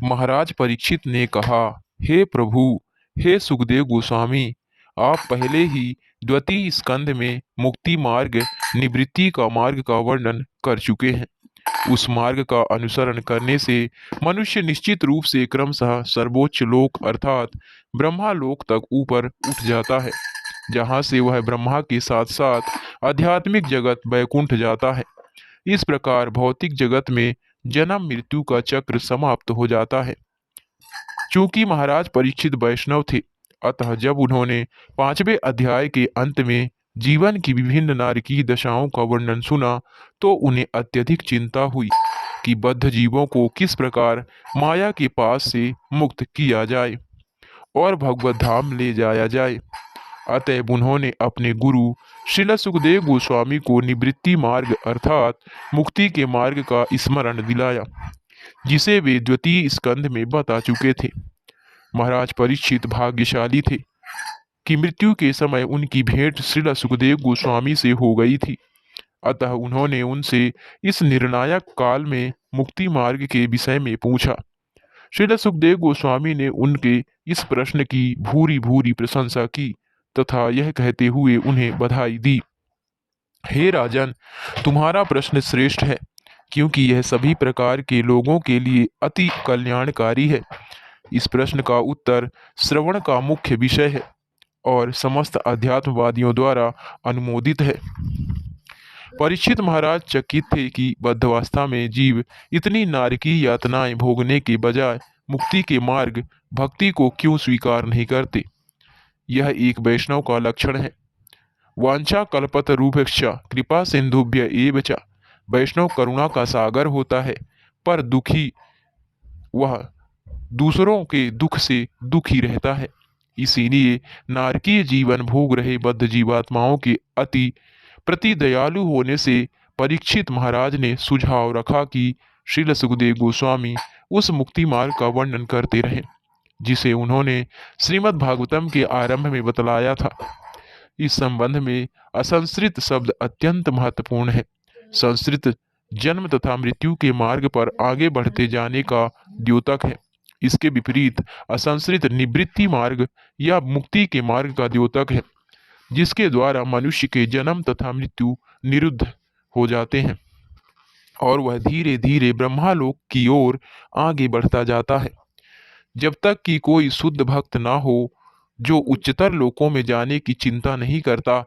महाराज परीक्षित ने कहा, हे प्रभु, हे सुखदेव गोस्वामी, आप पहले ही द्वितीय स्कंध में मुक्ति मार्ग निवृत्ति का मार्ग का वर्णन कर चुके हैं। उस मार्ग का अनुसरण करने से मनुष्य निश्चित रूप से क्रमशः सर्वोच्च लोक अर्थात ब्रह्मा लोक तक ऊपर उठ जाता है, जहाँ से वह ब्रह्मा के साथ साथ आध्यात्मिक जगत वैकुंठ जाता है। इस प्रकार भौतिक जगत में जन्म मृत्यु का चक्र समाप्त हो जाता है। चूंकि महाराज परीक्षित वैष्णव थे, अतः जब उन्होंने 5वें अध्याय के अंत में जीवन की विभिन्न नारकीय दशाओं का वर्णन सुना, तो उन्हें अत्यधिक चिंता हुई कि बद्ध जीवों को किस प्रकार माया के पास से मुक्त किया जाए और भगवत धाम ले जाया जाए। अतएव उन्होंने अपने गुरु श्रील सुखदेव गोस्वामी को निवृत्ति मार्ग अर्थात मुक्ति के मार्ग का स्मरण दिलाया, जिसे वे द्वितीय स्कंध में बता चुके थे। महाराज परीक्षित भाग्यशाली थे कि मृत्यु के समय उनकी भेंट श्रील सुखदेव गोस्वामी से हो गई थी। अतः उन्होंने उनसे इस निर्णायक काल में मुक्ति मार्ग के विषय में पूछा। श्रील सुखदेव गोस्वामी ने उनके इस प्रश्न की भूरी भूरी प्रशंसा की तथा यह कहते हुए उन्हें बधाई दी, हे राजन, तुम्हारा प्रश्न श्रेष्ठ है, क्योंकि यह सभी प्रकार के लोगों के लिए अति कल्याणकारी है। इस प्रश्न का उत्तर श्रवण का मुख्य विषय है और समस्त अध्यात्मवादियों द्वारा अनुमोदित है। परीक्षित महाराज चकित थे कि बद्धावस्था में जीव इतनी नारकीय यातनाएं भोगने के बजाय मुक्ति के मार्ग भक्ति को क्यों स्वीकार नहीं करते। यह एक वैष्णव का लक्षण है। वांछा कल्पतरुभ्यश्च कृपा सिंधुभ्य एव च। वैष्णव करुणा का सागर होता है, पर दुखी वह दूसरों के दुख से दुखी रहता है। इसीलिए नारकीय जीवन भोग रहे बद्ध जीवात्माओं के अति प्रति दयालु होने से परीक्षित महाराज ने सुझाव रखा कि श्रील सुखदेव गोस्वामी उस मुक्ति मार्ग का वर्णन करते रहें, जिसे उन्होंने श्रीमद् भागवतम के आरंभ में बतलाया था। इस संबंध में असंस्कृत शब्द अत्यंत महत्वपूर्ण है। संस्कृत जन्म तथा मृत्यु के मार्ग पर आगे बढ़ते जाने का द्योतक है। इसके विपरीत असंस्कृत निवृत्ति मार्ग या मुक्ति के मार्ग का द्योतक है, जिसके द्वारा मनुष्य के जन्म तथा मृत्यु निरुद्ध हो जाते हैं और वह धीरे धीरे ब्रह्मालोक की ओर आगे बढ़ता जाता है। जब तक कि कोई शुद्ध भक्त ना हो जो उच्चतर लोकों में जाने की चिंता नहीं करता,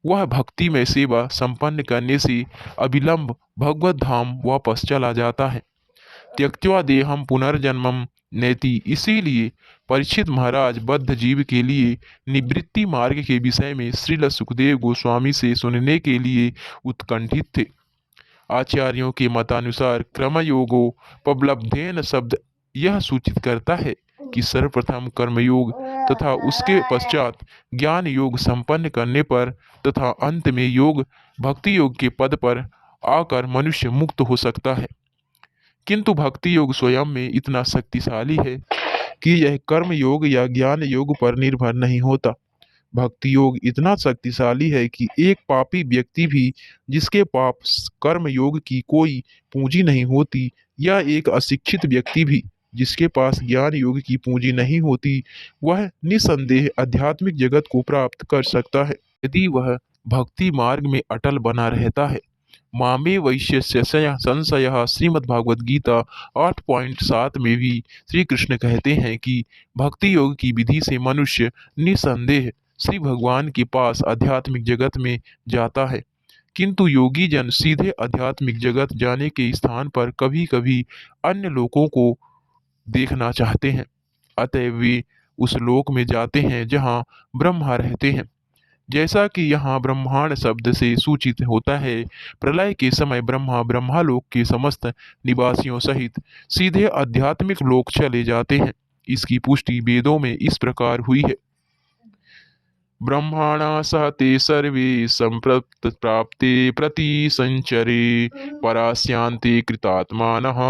वह भक्ति में सेवा संपन्न करने से अविलंब भगवत धाम वापस चला जाता है। त्यक्त्वा देहम पुनर्जन्मम नेति। इसीलिए परीक्षित महाराज बद्ध जीव के लिए निवृत्ति मार्ग के विषय में श्रील सुखदेव गोस्वामी से सुनने के लिए उत्कंठित थे। आचार्यों के मतानुसार क्रमयोगो पबलब्धेन शब्द यह सूचित करता है कि सर्वप्रथम कर्मयोग तथा उसके पश्चात ज्ञान योग संपन्न करने पर तथा अंत में योग भक्ति योग के पद पर आकर मनुष्य मुक्त हो सकता है। किंतु भक्ति योग स्वयं में इतना शक्तिशाली है कि यह कर्म योग या ज्ञान योग पर निर्भर नहीं होता। भक्ति योग इतना शक्तिशाली है कि एक पापी व्यक्ति भी जिसके पाप कर्म योग की कोई पूंजी नहीं होती, या एक अशिक्षित व्यक्ति भी जिसके पास ज्ञान योग की पूंजी नहीं होती, वह निसंदेह आध्यात्मिक जगत को प्राप्त कर सकता है, यदि वह भक्ति मार्ग में अटल बना रहता है। मामे वैश्य संशय श्रीमद्भागवत गीता 8.7 में भी श्री कृष्ण कहते हैं कि भक्ति योग की विधि से मनुष्य निसंदेह श्री भगवान के पास आध्यात्मिक जगत में जाता है। किंतु योगी जन सीधे आध्यात्मिक जगत जाने के स्थान पर कभी कभी अन्य लोगों को देखना चाहते हैं, अतएव वे उस लोक में जाते हैं जहाँ ब्रह्मा रहते हैं। जैसा कि यहाँ ब्रह्मांड शब्द से सूचित होता है, प्रलय के समय ब्रह्मा ब्रह्मालोक के समस्त निवासियों सहित सीधे आध्यात्मिक लोक चले जाते हैं। इसकी पुष्टि वेदों में इस प्रकार हुई है, ब्रह्माणा सह ते सर्वे संप्रप्त प्राप्ते प्रति संचरे परास्यांते कृतात्मानः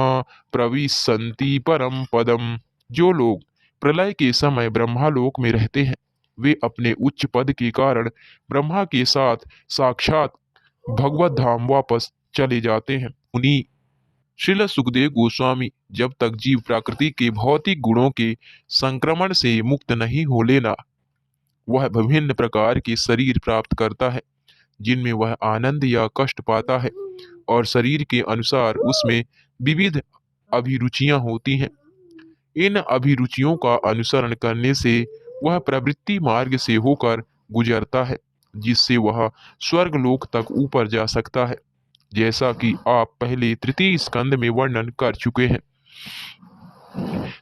प्रविशन्ति परम पदम। जो लोग प्रलय के समय ब्रह्मालोक में रहते हैं, वे अपने उच्च पद के कारण ब्रह्मा के साथ साक्षात भगवत धाम वापस चले जाते हैं। मुनि श्रील सुखदेव गोस्वामी, जब तक जीव प्रकृति के भौतिक गुणों के संक्रमण से मुक्त नहीं हो लेना, वह विभिन्न प्रकार के शरीर प्राप्त करता है जिनमें वह आनंद या कष्ट पाता है, और शरीर के अनुसार उसमें विविध अभिरुचियां होती हैं। इन अभिरुचियों का अनुसरण करने से वह प्रवृत्ति मार्ग से होकर गुजरता है, जिससे वह स्वर्ग लोक तक ऊपर जा सकता है, जैसा कि आप पहले तृतीय स्कंद में वर्णन कर चुके हैं।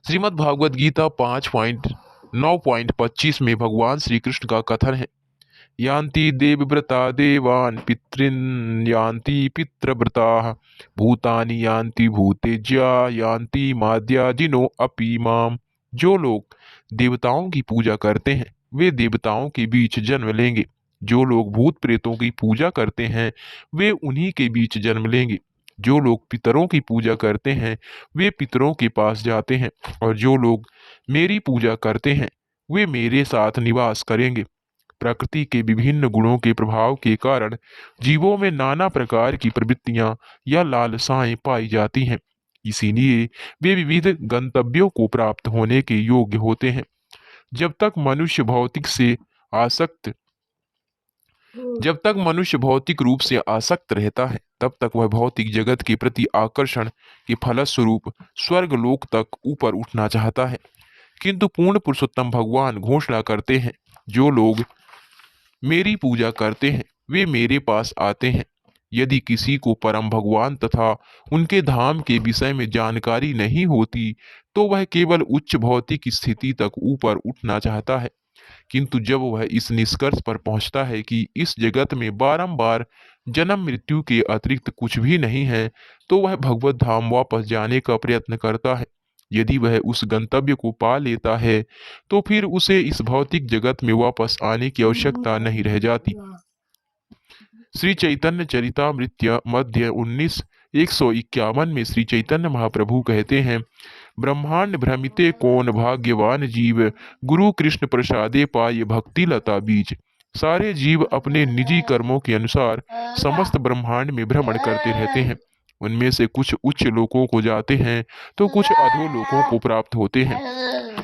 श्रीमद् भागवत गीता 5.9.25 में भगवान श्री कृष्ण का कथन है, यान्ति देवव्रता देवान् पितॄन् यान्ति पितृव्रताः भूतानि यान्ति भूतेज्या यान्ति माद्याजिनो अपि माम। जो लोग देवताओं की पूजा करते हैं वे देवताओं के बीच जन्म लेंगे, जो लोग भूत प्रेतों की पूजा करते हैं वे उन्हीं के बीच जन्म लेंगे, जो लोग पितरों की पूजा करते हैं वे पितरों के पास जाते हैं, और जो लोग मेरी पूजा करते हैं वे मेरे साथ निवास करेंगे। प्रकृति के विभिन्न गुणों के प्रभाव के कारण जीवों में नाना प्रकार की प्रवृत्तियां या लालसाएं पाई जाती हैं। इसीलिए वे विविध गंतव्यों को प्राप्त होने के योग्य होते हैं। जब तक मनुष्य भौतिक से आसक्त जब तक मनुष्य भौतिक रूप से आसक्त रहता है तब तक वह भौतिक जगत के प्रति आकर्षण के फलस्वरूप स्वर्ग लोक तक ऊपर उठना चाहता है। किंतु पूर्ण पुरुषोत्तम भगवान घोषणा करते हैं, जो लोग मेरी पूजा करते हैं वे मेरे पास आते हैं। यदि किसी को परम भगवान तथा उनके धाम के विषय में जानकारी नहीं होती तो वह केवल उच्च भौतिक स्थिति तक ऊपर उठना चाहता है, किंतु जब वह इस निष्कर्ष पर पहुंचता है कि इस जगत में बारंबार जन्म मृत्यु के अतिरिक्त कुछ भी नहीं है, तो वह भगवत धाम वापस जाने का प्रयत्न करता है। यदि वह उस गंतव्य को पा लेता है तो फिर उसे इस भौतिक जगत में वापस आने की आवश्यकता नहीं रह जाती। श्री चैतन्य चरितामृत मध्य 19:151 में श्री चैतन्य महाप्रभु कहते हैं, ब्रह्मांड भ्रमिते कौन भाग्यवान जीव, गुरु कृष्ण प्रसादे पाए भक्ति लता बीज। सारे जीव अपने निजी कर्मों के अनुसार समस्त ब्रह्मांड में भ्रमण करते रहते हैं। उनमें से कुछ उच्च लोकों को जाते हैं तो कुछ अधो लोकों को प्राप्त होते हैं।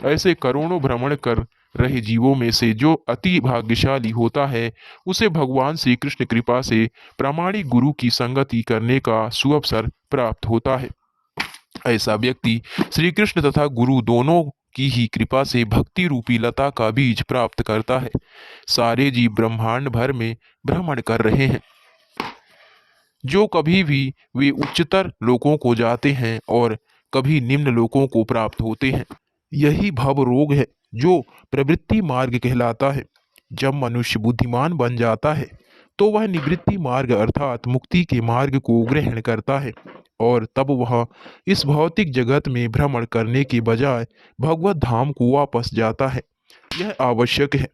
ऐसे करोड़ों भ्रमण कर रहे जीवों में से जो अति भाग्यशाली होता है उसे भगवान श्री कृष्ण कृपा से प्रामाणिक गुरु की संगति करने का सुअवसर प्राप्त होता है। ऐसा व्यक्ति श्री कृष्ण तथा गुरु दोनों की ही कृपा से भक्ति रूपी लता का बीज प्राप्त करता है। सारे जीव ब्रह्मांड भर में भ्रमण कर रहे हैं, जो कभी भी वे उच्चतर लोकों को जाते हैं और कभी निम्न लोकों को प्राप्त होते हैं। यही भव रोग है जो प्रवृत्ति मार्ग कहलाता है। जब मनुष्य बुद्धिमान बन जाता है तो वह निवृत्ति मार्ग अर्थात मुक्ति के मार्ग को ग्रहण करता है, और तब वह इस भौतिक जगत में भ्रमण करने के बजाय भगवत धाम को वापस जाता है। यह आवश्यक है